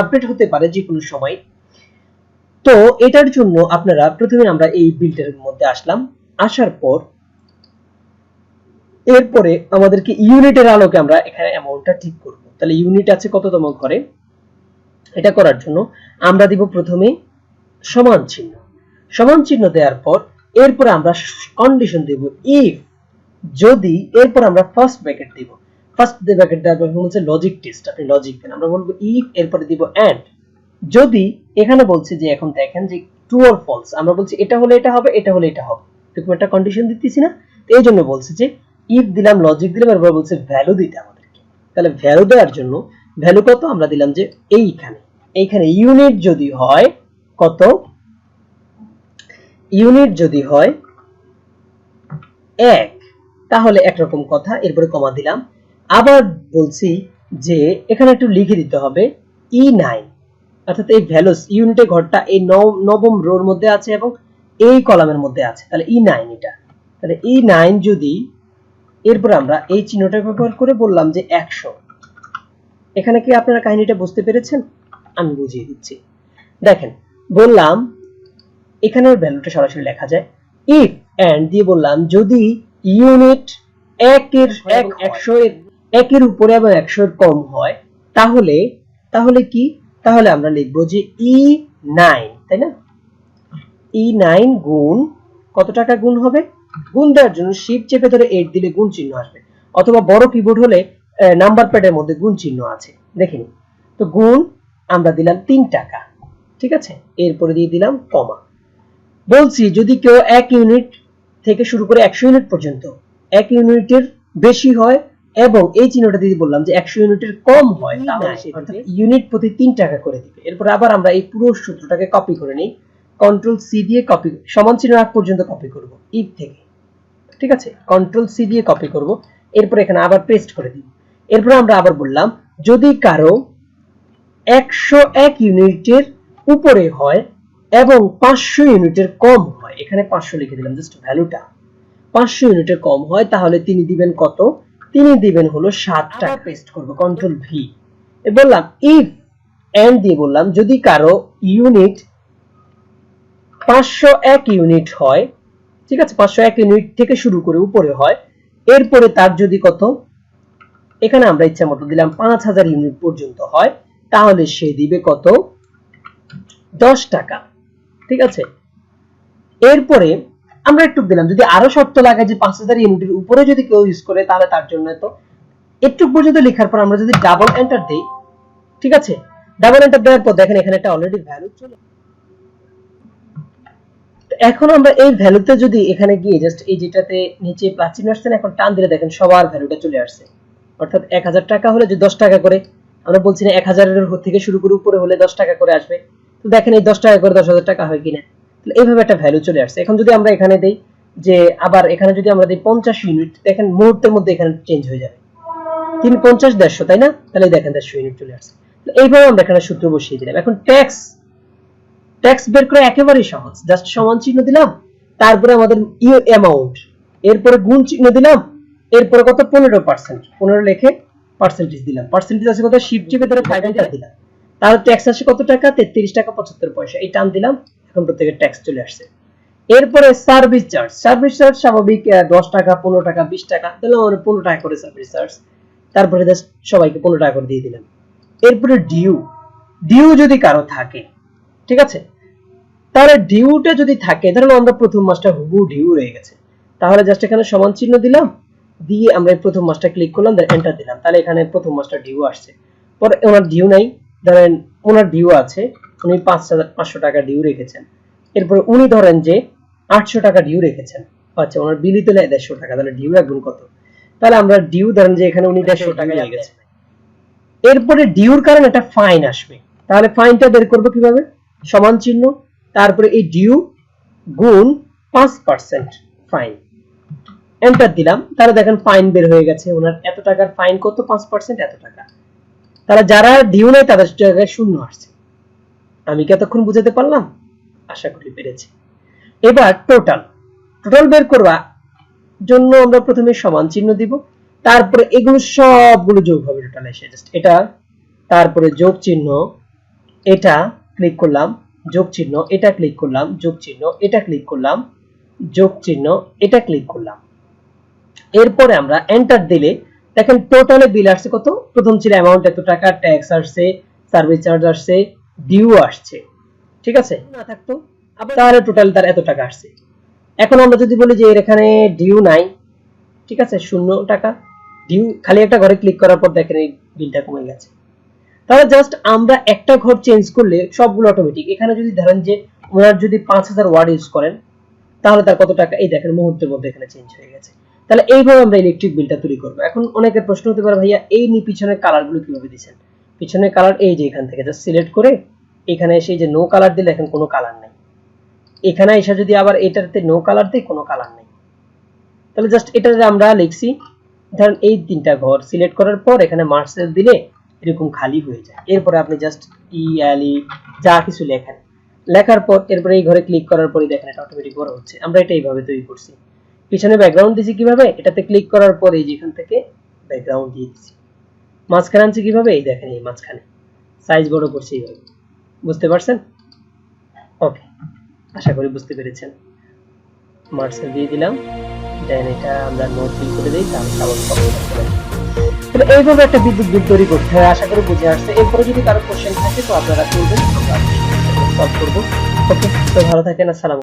Update হতে পারে যে কোনো সময়। তো এটার জন্য আপনারা প্রথমে আমরা এই বিলটার মধ্যে আসলাম, আসার পর এরপরে আমাদেরকে ইউনিটের আলোকে আমরা এখানে অ্যামাউন্টটা ঠিক করব। তাহলে ইউনিট আছে কততম ঘরে, এটা করার জন্য আমরা দিব প্রথমে সমান চিহ্ন। সমান চিহ্ন দেওয়ার পর এরপরে আমরা কন্ডিশন দেব ইফ, যদি, এরপর আমরা ফার্স্ট ব্র্যাকেট দিব। ফার্স্ট ব্র্যাকেট দেওয়ার পর হচ্ছে লজিক টেস্ট, আপনি লজিক দেন। আমরা বলবো ইফ, এরপরে দিব এন্ড। যদি এখানে বলছে যে এখন দেখেন যে ট্রু অর ফলস, আমরা বলছি এটা হলে এটা হবে, এটা হলে এটা হবে, এরকম একটা কন্ডিশন দিতেছি না। তো এই জন্য বলছে যে ইফ দিলাম, লজিক দিলাম, এরপর বলছে ভ্যালু দিতে আমাদেরকে। তাহলে ভ্যালু দেওয়ার জন্য ভ্যালু কত আমরা দিলাম যে এইখানে ইউনিট যদি হয় কত, ইউনিট যদি হয় 1 তাহলে একরকম কথা, এরপরে কমা দিলাম। আবার বলছি যে এখানে একটু লিখে দিতে হবে E9, অর্থাৎ এই ভ্যালুস ইউনিটে ঘরটা এই নবম রোর মধ্যে আছে এবং এই কলামের মধ্যে আছে, তাহলে E9 এটা। তাহলে E9 যদি, এরপর আমরা এই চিহ্নটা ব্যবহার করে বললাম যে 100। এখানে কি আপনারা কাহিনীটা বুঝতে পেরেছেন? আমি বুঝিয়ে দিচ্ছি। দেখেন, বললাম এখানের ভ্যালুটা সরাসরি লেখা যায় ইফ এন্ড দিয়ে বললাম যদি ইউনিট 1 এর উপরে এবং 100 এর কম হয়, তাহলে কি, তাহলে আমরা লিখব যে E9, তাই না? E9 গুণ কত টাকা গুণ হবে, গুণ দেওয়ার জন্য শিফট চেপে ধরে 8 দিলে গুণ চিহ্ন আসবে, অথবা বড় কিবোর্ড হলে নাম্বার প্যাডের মধ্যে গুণ চিহ্ন আছে, দেখেন। তো গুণ আমরা দিলাম 3 টাকা, ঠিক আছে, এরপরে দিয়ে দিলাম কমা। বলছি যদি কেউ 1 ইউনিট থেকে শুরু করে 100 ইউনিট পর্যন্ত 1 ইউনিটের বেশি হয় এবং এই চিহ্নটা দিয়ে বললাম যে 100 ইউনিটের কম হয়, তাহলে অর্থাৎ ইউনিট প্রতি 3 টাকা করে দিবে। এরপর আবার আমরা এই পুরো সূত্রটাকে কপি করে নেই, কন্ট্রোল সি দিয়ে কপি, সমান চিহ্ন আগ পর্যন্ত কপি করব ইফ থেকে, ঠিক আছে, কন্ট্রোল সি দিয়ে কপি করব। এরপর এখানে আবার পেস্ট করে দিব। এরপর আমরা আবার বললাম যদি কারো 101 ইউনিটের উপরে হয় এবং 500 ইউনিটের কম হয়, এখানে 500 লিখে দিলাম, জাস্ট ভ্যালুটা 500 ইউনিটের কম হয়, তাহলে তিনি দিবেন কত, তিনি দিবেন হলো 7 টাকা। পেস্ট করব কন্ট্রোল ভি, এ বললাম ইফ এন্ড দিয়ে বললাম যদি কারো ইউনিট 501 ইউনিট হয়, ঠিক আছে, 501 ইউনিট থেকে শুরু করে উপরে হয়, এরপরে তার যদি কত, এখানে আমরা ইচ্ছা মতো দিলাম 5000 ইউনিট পর্যন্ত হয়, তাহলে সে দিবে কত, 10 টাকা, ঠিক আছে। এরপরে আমরা একটু দিলাম যদি আরো শর্ত লাগে যে 5000 ইউনিটের উপরে যদি কেউ ইউজ করে তাহলে তার জন্য তো একটু পর্যন্ত লেখার পর আমরা যদি ডাবল এন্টার দেই, ঠিক আছে, ডাবল এন্টার দেওয়ার পর দেখেন এখানে একটা অলরেডি ভ্যালু চলে। এখন আমরা এই ভ্যালুতে যদি এখানে গিয়ে জাস্ট এই যেটাতে নিচে প্লাস চিহ্ন আসছে না, এখন টান দিলে দেখেন সবার ভ্যালুটা চলে আসছে। অর্থাৎ 1000 টাকা হলে যে 10 টাকা করে, আমরা বলছি না 1000 এর থেকে শুরু করে উপরে হলে 10 টাকা করে আসবে, তো দেখেন এই 10 টাকা করে 10000 টাকা হয় কিনা, তাহলে এইভাবে একটা ভ্যালু চলে আসছে। এখন যদি আমরা এখানে দেই যে আবার এখানে যদি আমরা দেই 50 ইউনিট, দেখেন মুহূর্তের মধ্যে এখানে চেঞ্জ হয়ে যাবে 350 150, তাই না? তাহলে দেখেন 150 ইউনিট চলে আসছে। তো এইভাবে আমরা এখানে সূত্র বসিয়ে দিলাম। এখন ট্যাক্স বের করা একেবারেই সহজ, জাস্ট সমান চিহ্ন দিলাম, তারপরে আমাদের অ্যামাউন্ট, এরপরে গুণ চিহ্ন দিলাম, এরপরে কত 15%, 15 লিখে পার্সেন্টেজ দিলাম, পার্সেন্টেজ আছে কত, শিফট চেপে ধরে 5 এন্টার দিলাম, তাহলে ট্যাক্স আসে কত টাকা, 33 টাকা 75 পয়সা, এই টান দিলাম, এখন প্রত্যেকের ট্যাক্স চলে আসছে। এরপরে সার্ভিস চার্জ স্বাভাবিক 10 টাকা 15 টাকা 20 টাকা, তাহলে আমরা 15 টাকা করে সার্ভিস চার্জ, তারপরে সবাইকে 15 টাকা করে দিয়ে দিলাম। এরপরে ডিউ যদি কারো থাকে, ঠিক আছে, তাহলে ডিউটা যদি থাকে, ধরুন আমরা প্রথম মাসটা হুবহু ডিউ রয়ে গেছে, তাহলে জাস্ট এখানে সমান চিহ্ন দিলাম, দিয়ে আমরা এই প্রথম মাসটা ক্লিক করলাম, দেন এন্টার দিলাম, তাহলে এখানে প্রথম মাসটা ডিউ আসছে। পরে ওনার ডিউ নাই, ধরেন ওনার ডিউ আছে, উনি 500 টাকা ডিউ রেখেছেন, এরপরে উনি ধরেন যে 800 টাকা ডিউ রেখেছেন, আচ্ছা ওনার বিলই তো 150 টাকা, তাহলে ডিউ রাখবেন কত, তাহলে আমরা ডিউ ধরেন যে এখানে উনি 150 টাকা হয়ে গেছে। এরপরে ডিউর কারণে একটা ফাইন আসবে, তাহলে ফাইনটা বের করব কিভাবে, সমান চিহ্ন, তারপরে এই ডিউ গুণ 5% ফাইন, এন্টার দিলাম, তাহলে দেখেন ফাইন বের হয়ে গেছে, ওনার এত টাকার ফাইন কত, 5% এত টাকা, তাহলে যারা ডিউ নেই তাদের জায়গায় শূন্য আসছে। আমি কি এতক্ষণ বুঝাতে পারলাম? আশা করি পেরেছি। এবার টোটাল বের করবা জন্য আমরা প্রথমে সমান চিহ্ন দিব, তারপরে এগুলো সবগুলো যোগ হবে টোটাল এসে, জাস্ট এটা, তারপরে যোগ চিহ্ন, এটা ক্লিক করলাম, যোগ চিহ্ন, এটা ক্লিক করলাম, যোগ চিহ্ন, এটা ক্লিক করলাম, যোগ চিহ্ন, এটা ক্লিক করলাম। এরপরে আমরা এন্টার দিলে দেখেন টোটালে বিল আসছে কত, প্রথম ছিল অ্যামাউন্ট এত টাকা, ট্যাক্স আসছে, সার্ভিস চার্জ আসছে, ডিউ আসছে, ঠিক আছে, না থাকতো তাহলে টোটাল তার এত টাকা আসছে। এখন আমরা যদি বলি যে এর এখানে ডিউ নাই, ঠিক আছে, 0 টাকা ডিউ, খালি একটা ঘরে ক্লিক করার পর দেখেন এই বিলটা কমে গেছে। তাহলে জাস্ট আমরা একটা ঘর চেঞ্জ করলে সবগুলো অটোমেটিক। এখানে যদি ধরেন যে ওনার যদি 5000 ওয়ার্ড ইউজ করেন তাহলে তার কত টাকা, এই দেখেন মুহূর্তের মধ্যে এখানে চেঞ্জ হয়ে গেছে। তাহলে এইভাবে আমরা ইলেকট্রিক বিলটা তৈরি করব। এখন অনেকের প্রশ্ন হতে পারে ভাইয়া এই পিছনের কালারগুলো কিভাবে দিবেন? পিছনের কালার এই যে এখান থেকে জাস্ট সিলেক্ট করে এখানে এসে যে নো কালার দিলে এখন কোনো কালার নাই, এখানে এসে যদি আবার এটাতে নো কালার দেই কোনো কালার নেই। তাহলে জাস্ট এটাতে আমরা লিখছি ধরেন এই তিনটা ঘর সিলেক্ট করার পর এখানে মার্সেল দিলে এরকম খালি হয়ে যায়। এরপরে আপনি জাস্ট ই যা কিছু লেখেন, লেখার পর এরপরে এই ঘরে ক্লিক করার পরে দেখেন এটা অটোমেটিক বড় হচ্ছে। আমরা এটা এইভাবে তৈরি করছি। পিছনে ব্যাকগ্রাউন্ড দিছি কিভাবে, এটাতে ক্লিক করার পর এই যে এখান থেকে ব্যাকগ্রাউন্ড দিয়ে দিছি। মাঝখানে আনছি কিভাবে, এই দেখেন এই মাঝখানে সাইজ বড় করছি এইভাবে। বুঝতে পারছেন? ওকে, আশা করি বুঝতে পেরেছেন। মার্সেল দিয়ে দিলাম, দেন এটা আমরা নোট ফিল করে দেই, তাহলে কাগজ কপি করতে পারি। তাহলে এইভাবে একটা বিদ্যুৎ বিল তৈরি করতে হয়। আশা করি বুঝে আসছে। এরপরে যদি কারো কোশ্চেন থাকে তো আপনারা করবেন, আমরা সলভ করব। ওকে, তো ভালো থাকেন। আসসালাম।